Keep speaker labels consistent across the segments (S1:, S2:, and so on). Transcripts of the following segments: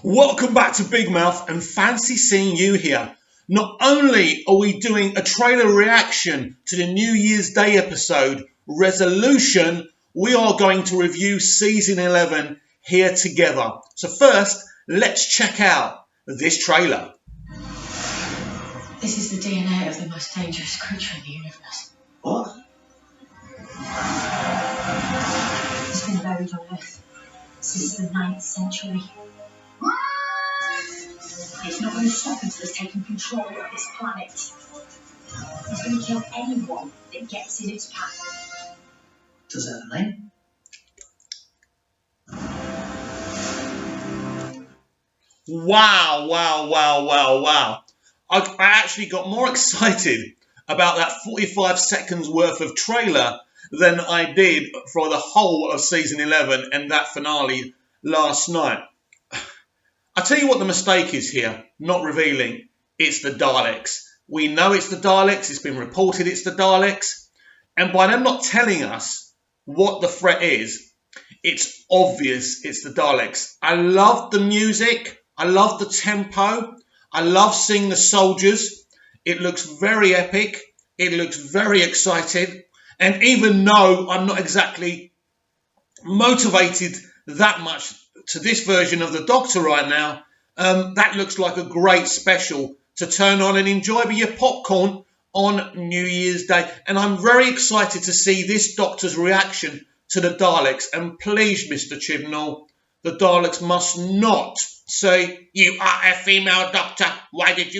S1: Welcome back to Big Mouth and fancy seeing you here. Not only are we doing a trailer reaction to the New Year's Day episode, Resolution, we are going to review Season 11 here together. So first, let's check out this trailer.
S2: This is the DNA of the most dangerous creature in the universe.
S3: What?
S2: It's been buried on Earth since the 9th century. It's not going to stop until it's taken control of this planet. It's going to kill anyone that gets in its path.
S3: Does that have a name?
S1: Wow. I actually got more excited about that 45 seconds worth of trailer than I did for the whole of Season 11 and that finale last night. I tell you what the mistake is here, not revealing. It's the Daleks. We know it's the Daleks. It's been reported it's the Daleks. And by them not telling us what the threat is, it's obvious it's the Daleks. I love the music. I love the tempo. I love seeing the soldiers. It looks very epic. It looks very exciting. And even though I'm not exactly motivated that much to this version of the Doctor right now, that looks like a great special to turn on and enjoy with your popcorn on New Year's Day. And I'm very excited to see this Doctor's reaction to the Daleks. And please, Mr. Chibnall, the Daleks must not say, "You are a female Doctor. Why did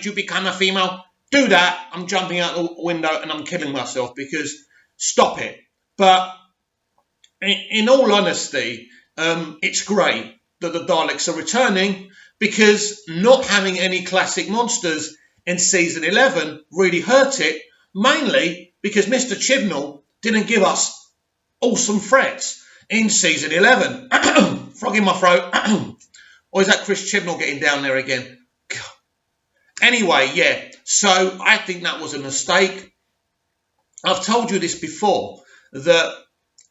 S1: you become a female?" Do that. I'm jumping out the window and I'm killing myself, because stop it. But in all honesty, it's great that the Daleks are returning, because not having any classic monsters in Season 11 really hurt it, mainly because Mr. Chibnall didn't give us awesome threats in Season 11. Frog in my throat. Or is that Chris Chibnall getting down there again? Anyway, yeah, so I think that was a mistake. I've told you this before, that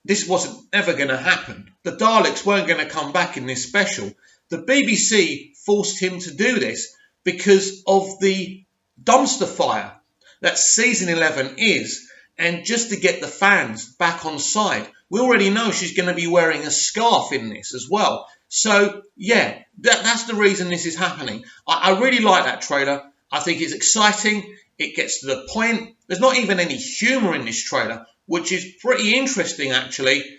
S1: this wasn't ever going to happen. The Daleks weren't going to come back in this special. The BBC forced him to do this because of the dumpster fire that Season 11 is. And just to get the fans back on side, we already know she's going to be wearing a scarf in this as well. So, yeah, that's the reason this is happening. I really like that trailer. I think it's exciting. It gets to the point. There's not even any humour in this trailer, which is pretty interesting, actually.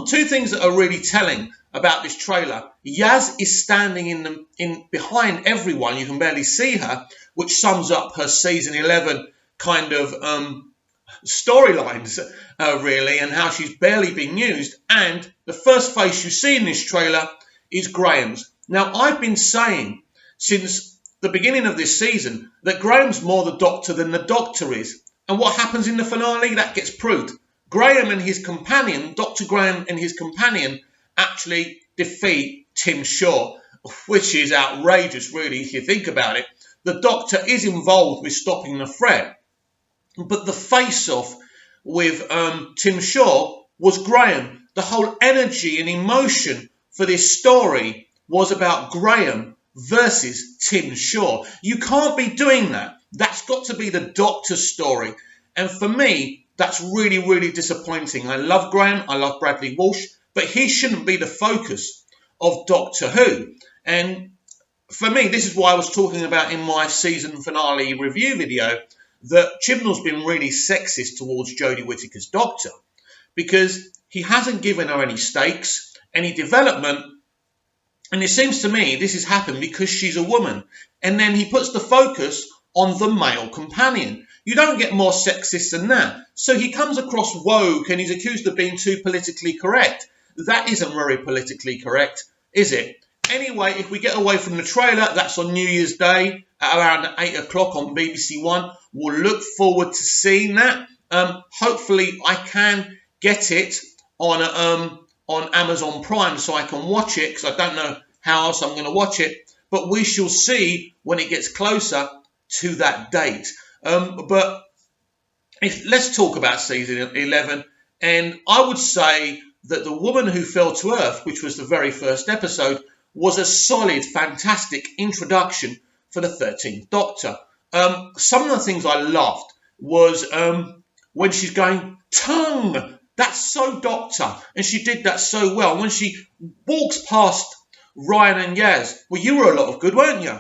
S1: Two things that are really telling about this trailer. Yaz is standing behind everyone. You can barely see her, which sums up her Season 11 kind of storylines, really, and how she's barely been used. And the first face you see in this trailer is Graham's. Now, I've been saying since the beginning of this season that Graham's more the Doctor than the Doctor is. And what happens in the finale? That gets proved. Graham and his companion, Dr. Graham and his companion, actually defeat Tim Shaw, which is outrageous, really, if you think about it. The Doctor is involved with stopping the threat. But the face-off with Tim Shaw was Graham. The whole energy and emotion for this story was about Graham versus Tim Shaw. You can't be doing that. That's got to be the Doctor's story. And for me, that's really, really disappointing. I love Graham. I love Bradley Walsh. But he shouldn't be the focus of Doctor Who. And for me, this is why I was talking about in my season finale review video that Chibnall's been really sexist towards Jodie Whittaker's Doctor, because he hasn't given her any stakes, any development. And it seems to me this has happened because she's a woman. And then he puts the focus on the male companion. You don't get more sexist than that. So he comes across woke and he's accused of being too politically correct. That isn't very politically correct, is it? Anyway, if we get away from the trailer, that's on New Year's Day at around 8 o'clock on BBC One. We'll look forward to seeing that. Hopefully I can get it on Amazon Prime so I can watch it, because I don't know how else I'm going to watch it. But we shall see when it gets closer to that date. But let's talk about Season 11. And I would say that The Woman Who Fell to Earth, which was the very first episode, was a solid, fantastic introduction for the 13th Doctor. Some of the things I loved was when she's going, tongue, that's so Doctor, and she did that so well. When she walks past Ryan and Yaz, well, you were a lot of good, weren't you?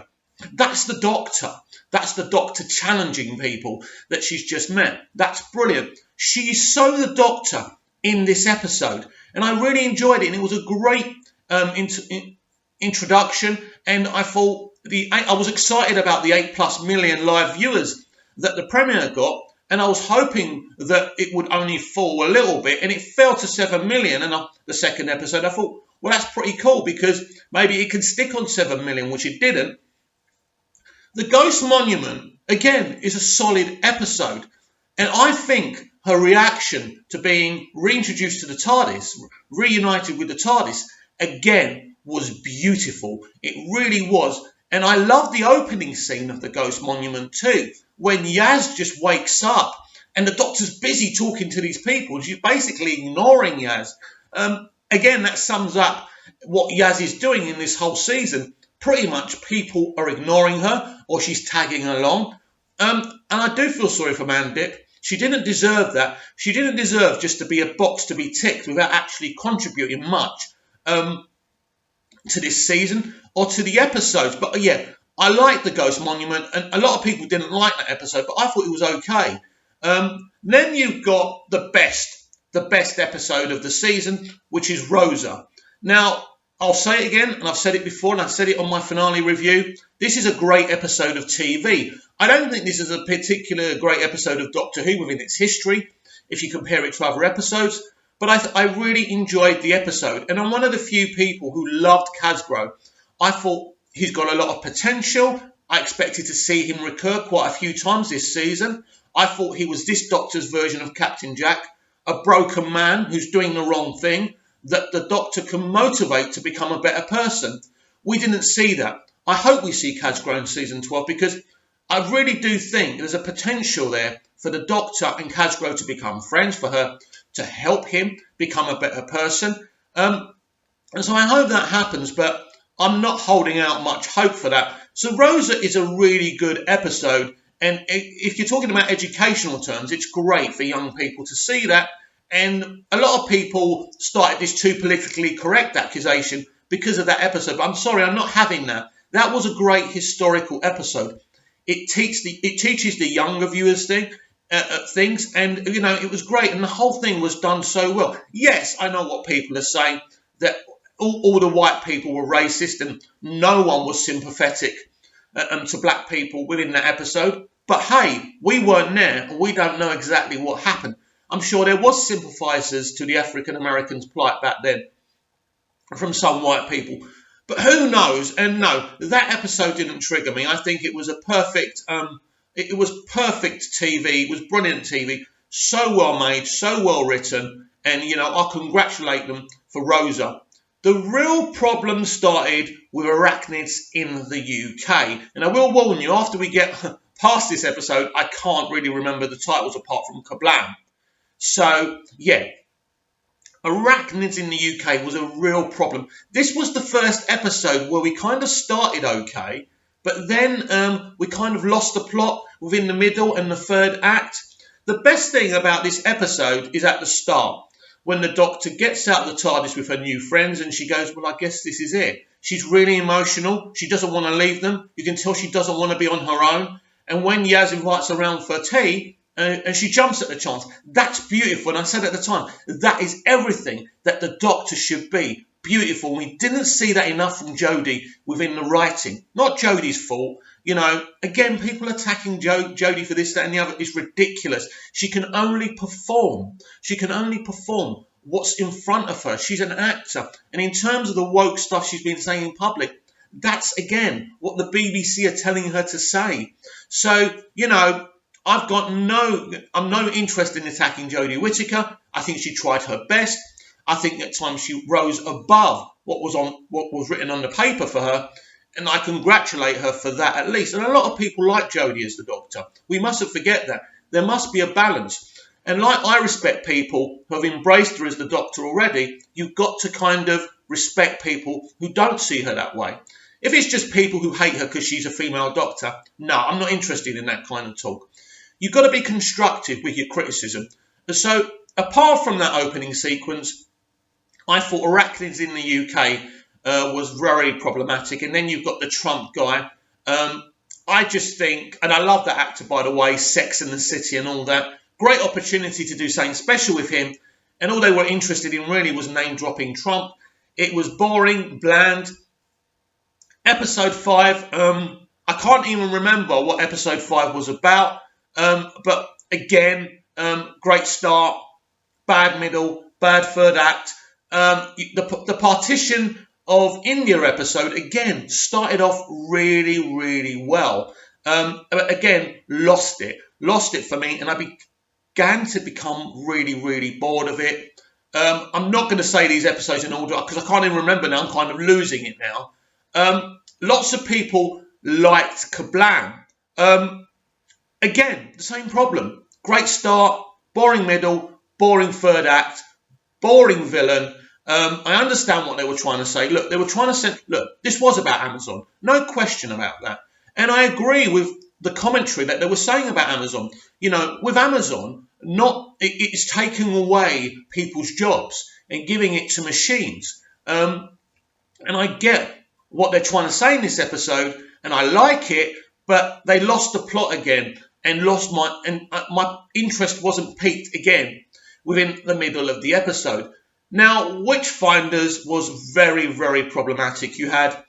S1: That's the Doctor. That's the Doctor challenging people that she's just met. That's brilliant. She is so the Doctor in this episode, and I really enjoyed it, and it was a great introduction, and I thought I was excited about the 8+ million live viewers that the premiere got, and I was hoping that it would only fall a little bit, and it fell to 7 million. And the second episode, I thought, well, that's pretty cool because maybe it can stick on 7 million, which it didn't. The Ghost Monument, again, is a solid episode, and I think her reaction to being reintroduced to the TARDIS, reunited with the TARDIS, again, was beautiful. It really was. And I love the opening scene of the Ghost Monument too, when Yaz just wakes up and the Doctor's busy talking to these people. She's basically ignoring Yaz. Again, that sums up what Yaz is doing in this whole season. Pretty much people are ignoring her or she's tagging along. And I do feel sorry for Mandip. She didn't deserve that. She didn't deserve just to be a box to be ticked without actually contributing much to this season or to the episodes. But yeah, I like the Ghost Monument, and a lot of people didn't like that episode, but I thought it was okay. Then you've got the best episode of the season, which is Rosa. Now, I'll say it again, and I've said it before, and I've said it on my finale review. This is a great episode of TV. I don't think this is a particular great episode of Doctor Who within its history, if you compare it to other episodes. But I really enjoyed the episode. And I'm one of the few people who loved Khazro. I thought he's got a lot of potential. I expected to see him recur quite a few times this season. I thought he was this Doctor's version of Captain Jack, a broken man who's doing the wrong thing, that the Doctor can motivate to become a better person. We didn't see that. I hope we see Khazro in season 12 because I really do think there's a potential there for the Doctor and Khazro to become friends, for her to help him become a better person. And so I hope that happens, but I'm not holding out much hope for that. So Rosa is a really good episode. And if you're talking about educational terms, it's great for young people to see that. And a lot of people started this too politically correct accusation because of that episode. But I'm sorry, I'm not having that. That was a great historical episode. It teaches the younger viewers things, and you know, it was great, and the whole thing was done so well. Yes, I know what people are saying, that all the white people were racist and no one was sympathetic to black people within that episode. But hey, we weren't there, and we don't know exactly what happened. I'm sure there was sympathisers to the African Americans' plight back then from some white people. But who knows? And no, that episode didn't trigger me. I think it was a perfect, it was perfect TV. It was brilliant TV. So well made, so well written. And, you know, I congratulate them for Rosa. The real problem started with arachnids in the UK. And I will warn you, after we get past this episode, I can't really remember the titles apart from Kablam. So, yeah. Arachnids in the UK was a real problem. This was the first episode where we kind of started okay, but then we kind of lost the plot within the middle and the third act. The best thing about this episode is at the start, when the Doctor gets out of the TARDIS with her new friends and she goes, well, I guess this is it. She's really emotional. She doesn't want to leave them. You can tell she doesn't want to be on her own. And when Yaz invites her around for tea, and she jumps at the chance. That's beautiful. And I said at the time, that is everything that the Doctor should be. Beautiful. We didn't see that enough from Jodie within the writing. Not Jodie's fault. You know, again, people attacking Jodie for this, that and the other is ridiculous. She can only perform. She can only perform what's in front of her. She's an actor. And in terms of the woke stuff she's been saying in public, that's, again, what the BBC are telling her to say. So, you know, I'm no interest in attacking Jodie Whittaker. I think she tried her best. I think at times she rose above what was written on the paper for her, and I congratulate her for that at least. And a lot of people like Jodie as the Doctor. We mustn't forget that. There must be a balance. And like I respect people who have embraced her as the Doctor already, you've got to kind of respect people who don't see her that way. If it's just people who hate her because she's a female doctor, no, I'm not interested in that kind of talk. You've got to be constructive with your criticism. And so, apart from that opening sequence, I thought Arachnids in the UK was very problematic. And then you've got the Trump guy. I just think, and I love that actor, by the way, Sex and the City and all that. Great opportunity to do something special with him. And all they were interested in really was name-dropping Trump. It was boring, bland. Episode 5, I can't even remember what episode 5 was about. But again, great start, bad middle, bad third act. The partition of India episode, again, started off really, really well. But again, lost it for me, and I began to become really, really bored of it. I'm not going to say these episodes in order because I can't even remember now. I'm kind of losing it now. Lots of people liked Kablam. Again, the same problem. Great start, boring middle, boring third act, boring villain. I understand what they were trying to say. Look, they were trying to say, look, this was about Amazon. No question about that. And I agree with the commentary that they were saying about Amazon. You know, with Amazon, it's taking away people's jobs and giving it to machines. And I get what they're trying to say in this episode, and I like it, but they lost the plot again and my interest wasn't piqued again within the middle of the episode. Now, Witchfinders was very, very problematic. You had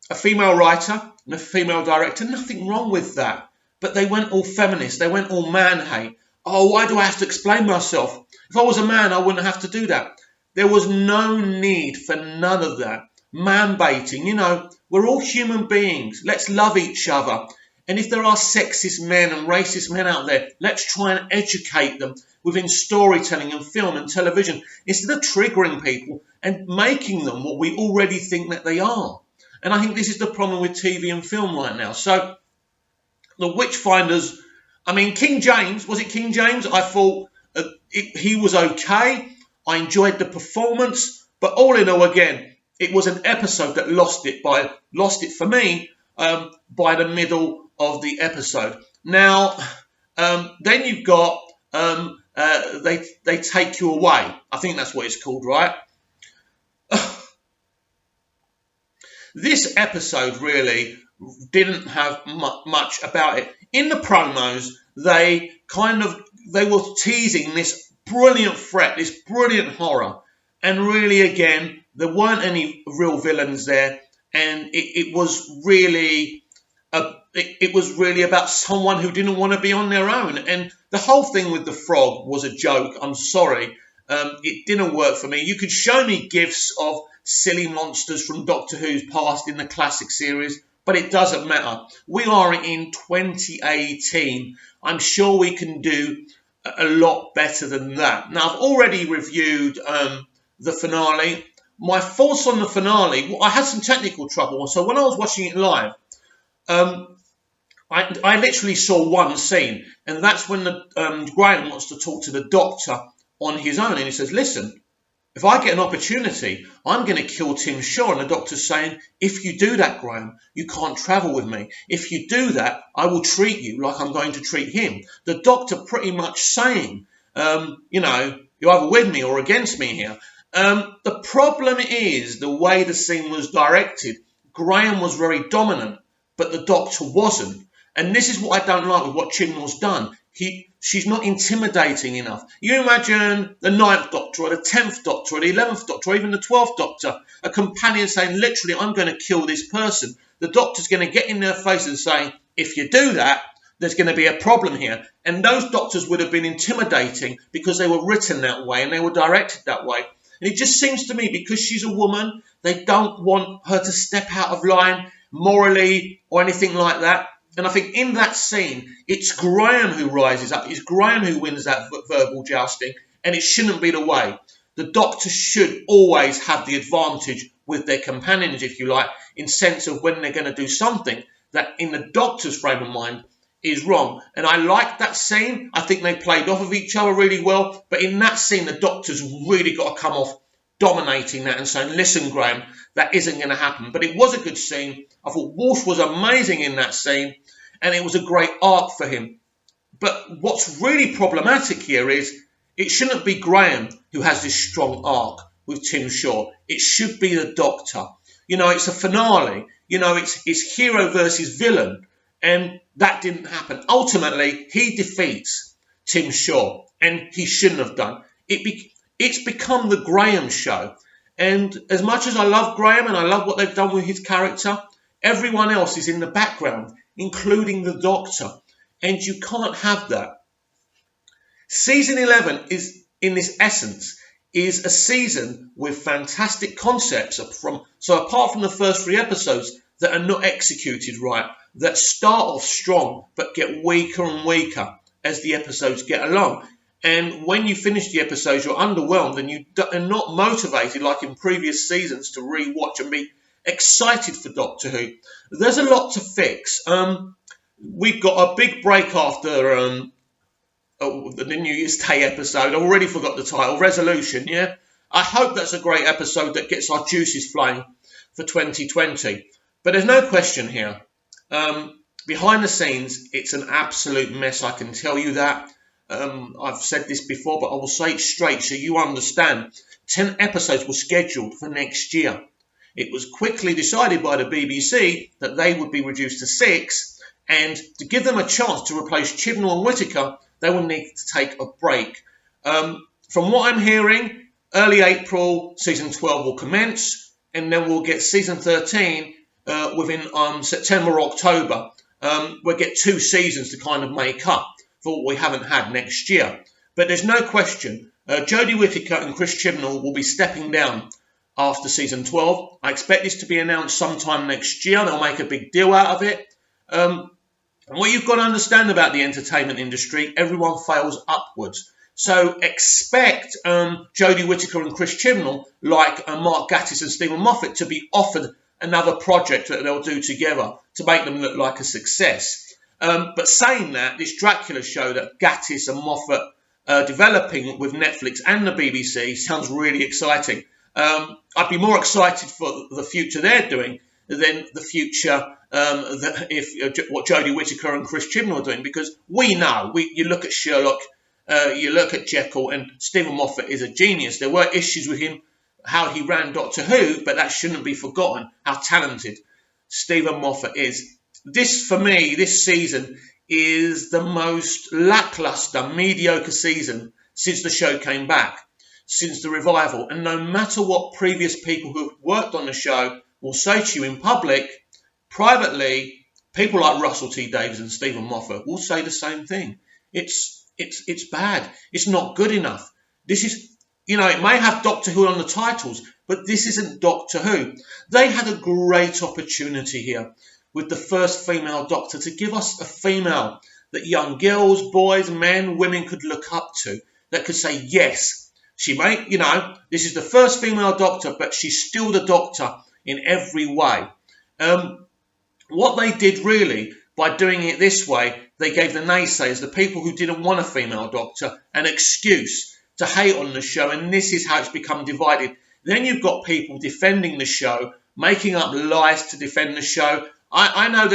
S1: a female writer and a female director. Nothing wrong with that. But they went all feminist. They went all man-hate. Oh, why do I have to explain myself? If I was a man, I wouldn't have to do that. There was no need for none of that. Man-baiting. You know, we're all human beings. Let's love each other. And if there are sexist men and racist men out there, let's try and educate them within storytelling and film and television instead of triggering people and making them what we already think that they are. And I think this is the problem with TV and film right now. So the Witchfinders, I mean, King James, was it King James? I thought he was okay. I enjoyed the performance. But all in all, again, it was an episode that lost it for me by the middle of the episode. Now, then you've got they take you away. I think that's what it's called, right? This episode really didn't have much about it. In the promos, they were teasing this brilliant threat, this brilliant horror, and really, again, there weren't any real villains there, and it was really about someone who didn't want to be on their own. And the whole thing with the frog was a joke. I'm sorry. It didn't work for me. You could show me gifs of silly monsters from Doctor Who's past in the classic series, but it doesn't matter. We are in 2018. I'm sure we can do a lot better than that. Now, I've already reviewed the finale. My thoughts on the finale, I had some technical trouble. So when I was watching it live, I literally saw one scene, and that's when Graham wants to talk to the Doctor on his own, and he says, listen, if I get an opportunity, I'm going to kill Tim Shaw. And the Doctor's saying, if you do that, Graham, you can't travel with me. If you do that, I will treat you like I'm going to treat him. The Doctor pretty much saying, you're either with me or against me here. The problem is the way the scene was directed. Graham was very dominant, but the Doctor wasn't. And this is what I don't like with what Chibnall's done. She's not intimidating enough. You imagine the 9th Doctor or the 10th Doctor or the 11th Doctor or even the 12th Doctor, a companion saying, literally, I'm going to kill this person. The Doctor's going to get in their face and say, if you do that, there's going to be a problem here. And those Doctors would have been intimidating because they were written that way and they were directed that way. And it just seems to me, because she's a woman, they don't want her to step out of line morally or anything like that. And I think in that scene, it's Graham who rises up. It's Graham who wins that verbal jousting, and it shouldn't be the way. The Doctor should always have the advantage with their companions, if you like, in sense of when they're going to do something that in the Doctor's frame of mind is wrong. And I like that scene. I think they played off of each other really well. But in that scene, the Doctor's really got to come off dominating that and saying, listen, Graham, that isn't going to happen. But it was a good scene. I thought Walsh was amazing in that scene, and it was a great arc for him. But what's really problematic here is it shouldn't be Graham who has this strong arc with Tim Shaw. It should be the Doctor. You know, it's a finale. You know, it's hero versus villain. And that didn't happen. Ultimately, he defeats Tim Shaw, and he shouldn't have done. It's become the Graham show. And as much as I love Graham and I love what they've done with his character, everyone else is in the background, including the Doctor. And you can't have that. Season 11 is, in this essence, is a season with fantastic concepts so apart from the first 3 episodes that are not executed right, that start off strong but get weaker and weaker as the episodes get along. And when you finish the episodes, you're underwhelmed and you are not motivated like in previous seasons to re-watch and be excited for Doctor Who. There's a lot to fix. We've got a big break after the New Year's Day episode. I already forgot the title, Resolution, yeah? I hope that's a great episode that gets our juices flowing for 2020. But there's no question here. Behind the scenes, it's an absolute mess, I can tell you that. I've said this before, but I will say it straight so you understand. 10 episodes were scheduled for next year. It was quickly decided by the BBC that they would be reduced to 6, and to give them a chance to replace Chibnall and Whittaker, they will need to take a break. From what I'm hearing, early April, season 12 will commence, and then we'll get season 13 within September or October. We'll get 2 seasons to kind of make up for what we haven't had next year. But there's no question, Jodie Whittaker and Chris Chibnall will be stepping down after season 12. I expect this to be announced sometime next year. They'll make a big deal out of it. And what you've got to understand about the entertainment industry, everyone fails upwards. So expect Jodie Whittaker and Chris Chibnall, like Mark Gatiss and Stephen Moffat, to be offered another project that they'll do together to make them look like a success. But saying that, this Dracula show that Gatiss and Moffat are developing with Netflix and the BBC sounds really exciting. I'd be more excited for the future they're doing than the future what Jodie Whittaker and Chris Chibnall are doing, because we know, you look at Sherlock, you look at Jekyll, and Stephen Moffat is a genius. There were issues with him, how he ran Doctor Who, but that shouldn't be forgotten, how talented Stephen Moffat is. This, for me, this season is the most lackluster, mediocre season since the show came back, since the revival. And no matter what previous people who have worked on the show will say to you in public, privately, people like Russell T Davies and Stephen Moffat will say the same thing. It's bad. It's not good enough. This is, it may have Doctor Who on the titles, but this isn't Doctor Who. They had a great opportunity here with the first female Doctor to give us a female that young girls, boys, men, women could look up to, that could say, yes, she may, this is the first female Doctor, but she's still the Doctor in every way. What they did really, by doing it this way, they gave the naysayers, the people who didn't want a female Doctor, an excuse to hate on the show, and this is how it's become divided. Then you've got people defending the show, making up lies to defend the show. I know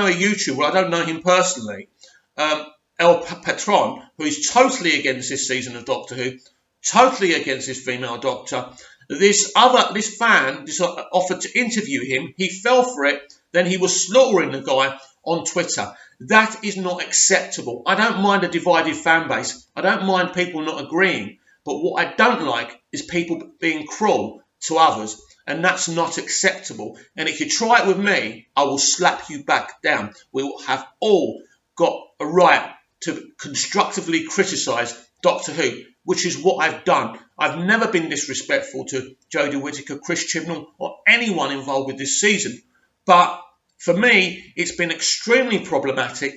S1: a YouTuber, I don't know him personally, El Patron, who is totally against this season of Doctor Who, totally against this female Doctor. This fan offered to interview him. He fell for it. Then he was slaughtering the guy on Twitter. That is not acceptable. I don't mind a divided fan base. I don't mind people not agreeing. But what I don't like is people being cruel to others. And that's not acceptable. And if you try it with me, I will slap you back down. We will have all got a right to constructively criticise Doctor Who, which is what I've done. I've never been disrespectful to Jodie Whittaker, Chris Chibnall, or anyone involved with this season. But for me, it's been extremely problematic.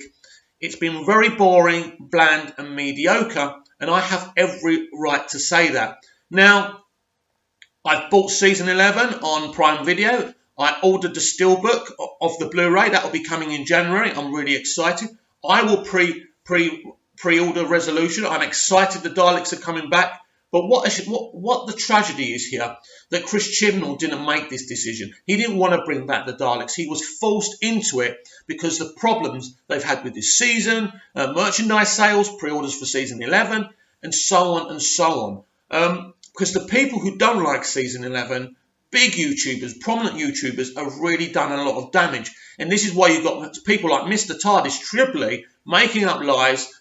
S1: It's been very boring, bland, and mediocre. And I have every right to say that. Now, I've bought season 11 on Prime Video. I ordered the steelbook of the Blu-ray. That will be coming in January. I'm really excited. I will pre-order Resolution. I'm excited the Daleks are coming back But what the tragedy is here, that Chris Chibnall didn't make this decision. He didn't want to bring back the Daleks. He was forced into it because the problems they've had with this season, merchandise sales, pre-orders for season 11, and so on and so on. Because the people who don't like season 11, big YouTubers, prominent YouTubers, have really done a lot of damage. And this is why you've got people like Mr. TARDIS Tripoli making up lies,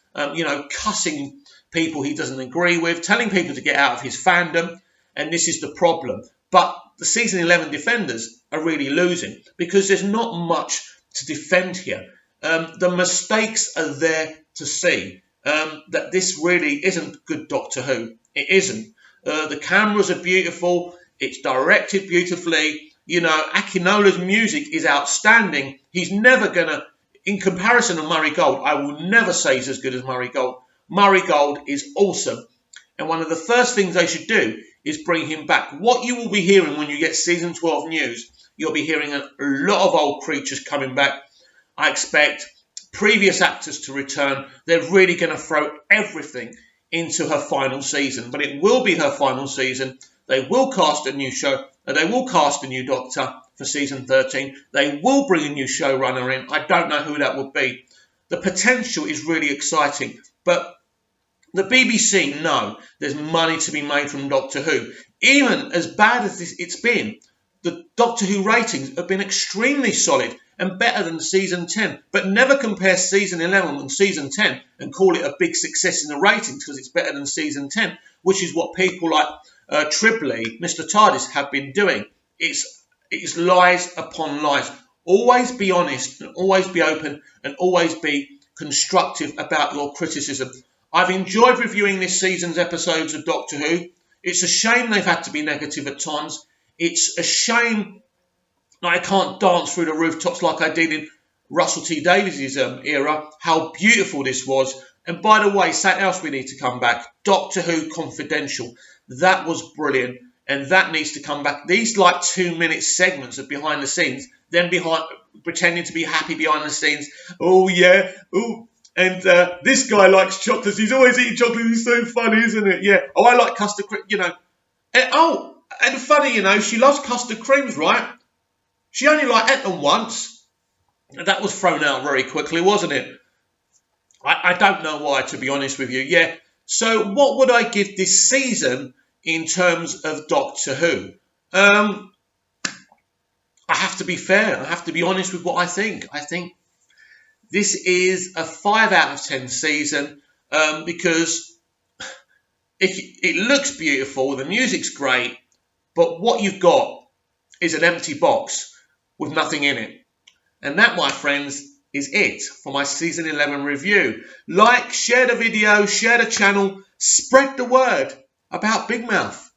S1: cussing people he doesn't agree with, telling people to get out of his fandom, and this is the problem. But the season 11 defenders are really losing because there's not much to defend here. The mistakes are there to see. That this really isn't good Doctor Who. It isn't. The cameras are beautiful. It's directed beautifully. Akinola's music is outstanding. He's never going to, in comparison to Murray Gold, I will never say he's as good as Murray Gold. Murray Gold is awesome. And one of the first things they should do is bring him back. What you will be hearing when you get season 12 news, you'll be hearing a lot of old creatures coming back. I expect previous actors to return. They're really going to throw everything into her final season. But it will be her final season. They will cast a new show. They will cast a new Doctor for season 13. They will bring a new showrunner in. I don't know who that will be. The potential is really exciting. But the BBC know there's money to be made from Doctor Who. Even as bad as it's been, the Doctor Who ratings have been extremely solid and better than season 10. But never compare season 11 and season 10 and call it a big success in the ratings because it's better than season 10, which is what people like Tripoli, Mr. TARDIS, have been doing. It's lies upon lies. Always be honest and always be open and always be constructive about your criticism. I've enjoyed reviewing this season's episodes of Doctor Who. It's a shame they've had to be negative at times. It's a shame that I can't dance through the rooftops like I did in Russell T Davies' era. How beautiful this was. And by the way, something else we need to come back. Doctor Who Confidential. That was brilliant. And that needs to come back. These 2-minute segments of behind the scenes, then pretending to be happy behind the scenes. Oh, yeah. Oh, and this guy likes chocolates. He's always eating chocolate. He's so funny, isn't it? Yeah. Oh, I like custard cream, And funny, she loves custard creams, right? She only ate them once. And that was thrown out very quickly, wasn't it? I don't know why, to be honest with you. Yeah. So what would I give this season in terms of Doctor Who? I have to be fair. I have to be honest with what I think. I think this is a 5 out of 10 season because it looks beautiful, the music's great, but what you've got is an empty box with nothing in it. And that, my friends, is it for my season 11 review. Like, share the video, share the channel, spread the word about Big Mouth.